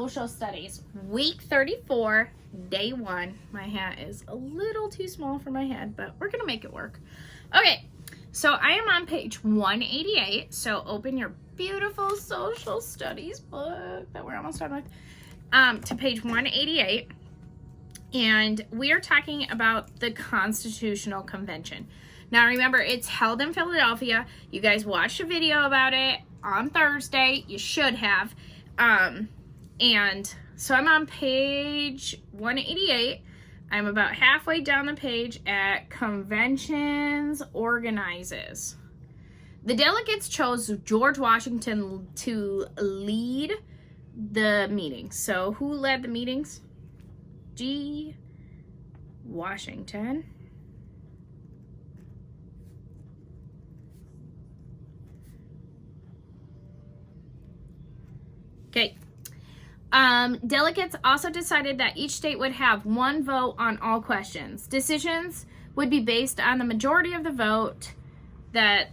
Social Studies, week 34, day 1. My hat is a little too small for my head, but we're going to make it work. Okay, so I am on page 188. So open your beautiful Social Studies book that we're almost done with to page 188. And we are talking about the Constitutional Convention. Now remember, it's held in Philadelphia. You guys watched a video about it on Thursday. You should have. And so I'm on page 188. I'm about halfway down the page at Conventions Organizes. The delegates chose George Washington to lead the meetings. So who led the meetings? G. Washington. Okay. Delegates also decided that each state would have one vote on all questions. Decisions would be based on the majority of the vote that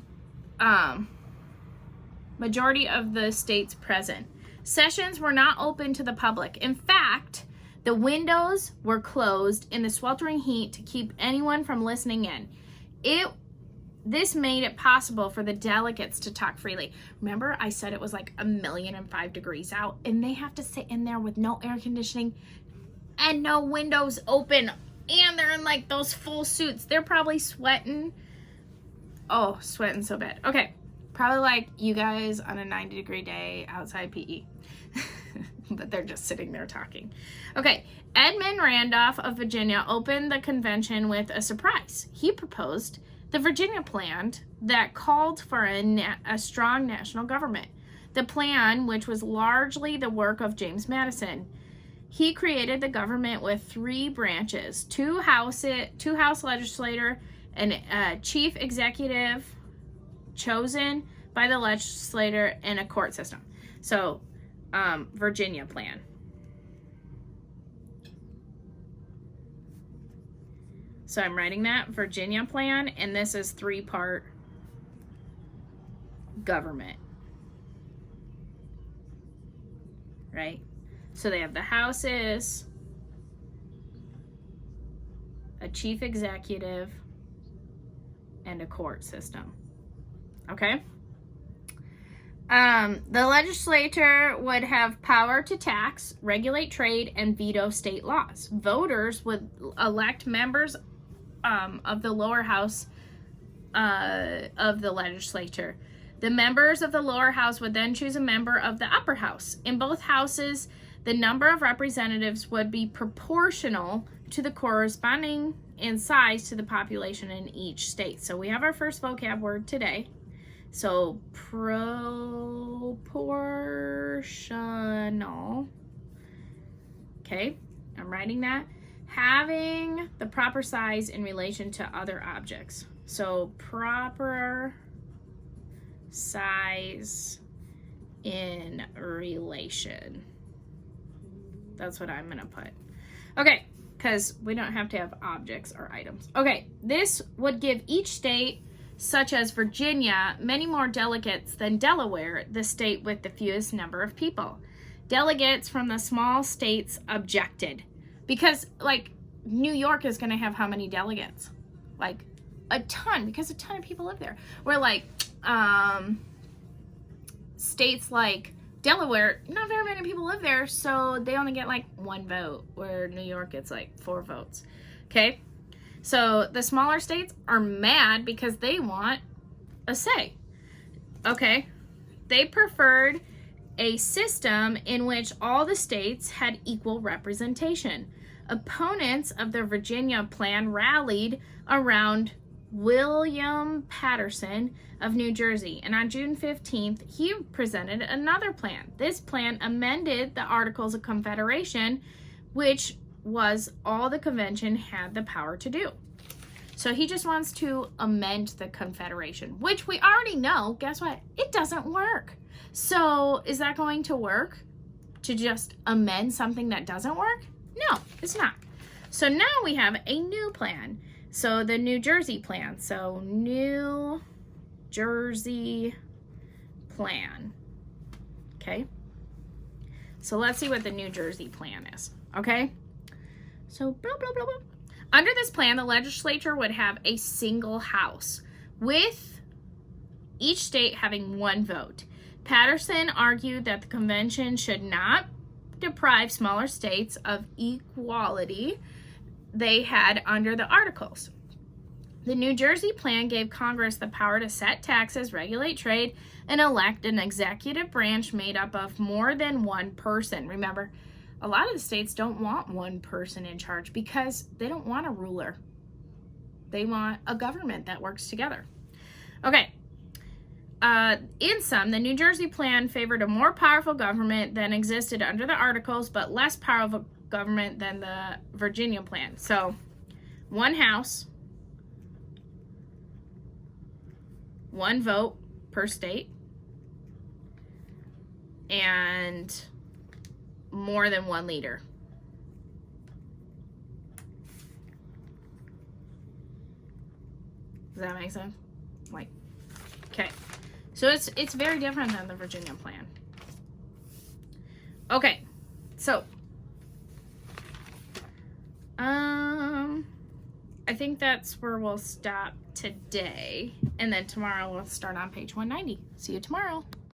majority of the states present. Sessions were not open to the public. In fact, the windows were closed in the sweltering heat to keep anyone from listening in. This made it possible for the delegates to talk freely. Remember, I said it was like 1,005 degrees out, and they have to sit in there with no air conditioning and no windows open, and they're in like those full suits. They're probably sweating. Oh, sweating so bad. Okay, probably like you guys on a 90-degree day outside PE. But they're just sitting there talking. Okay, Edmund Randolph of Virginia opened the convention with a surprise. He proposed the Virginia Plan that called for a strong national government. The plan, which was largely the work of James Madison, he created the government with 3 branches: two house legislature, and a chief executive chosen by the legislature, and a court system. So, Virginia Plan. So I'm writing that, Virginia Plan, and this is 3-part government, right? So they have the houses, a chief executive, and a court system, okay? The legislature would have power to tax, regulate trade, and veto state laws. Voters would elect members of the lower house of the legislature. The members of the lower house would then choose a member of the upper house. In both houses, the number of representatives would be proportional to the corresponding in size to the population in each state. So we have our first vocab word today. So proportional. Okay, I'm writing that. Having the proper size in relation to other objects. So proper size in relation. That's what I'm gonna put. Okay, because we don't have to have objects or items. Okay, this would give each state, such as Virginia, many more delegates than Delaware, the state with the fewest number of people. Delegates from the small states objected. Because, like, New York is going to have how many delegates? Like, a ton, because a ton of people live there. Where, like, states like Delaware, not very many people live there, so they only get, like, 1 vote, where New York gets, like, 4 votes. Okay? So, the smaller states are mad because they want a say. Okay? They preferred a system in which all the states had equal representation. Opponents of the Virginia Plan rallied around William Paterson of New Jersey, and on June 15th, he presented another plan. This plan amended the Articles of Confederation, which was all the convention had the power to do. So he just wants to amend the Confederation, which we already know, guess what? It doesn't work. So is that going to work to just amend something that doesn't work? No, it's not. So now we have a new plan. So the New Jersey Plan. So New Jersey Plan. Okay. So let's see what the New Jersey plan is, okay? So, blah, blah, blah, blah. Under this plan, the legislature would have a single house, with each state having one vote. Patterson argued that the convention should not deprive smaller states of equality they had under the Articles. The New Jersey plan gave Congress the power to set taxes, regulate trade, and elect an executive branch made up of more than one person. Remember, a lot of the states don't want one person in charge because they don't want a ruler. They want a government that works together. Okay. In sum, the New Jersey plan favored a more powerful government than existed under the Articles, but less powerful government than the Virginia plan. So, one house, one vote per state, and more than one leader. Does that make sense? Like, okay. So it's very different than the Virginia plan. Okay. So, I think that's where we'll stop today. And then tomorrow we'll start on page 190. See you tomorrow.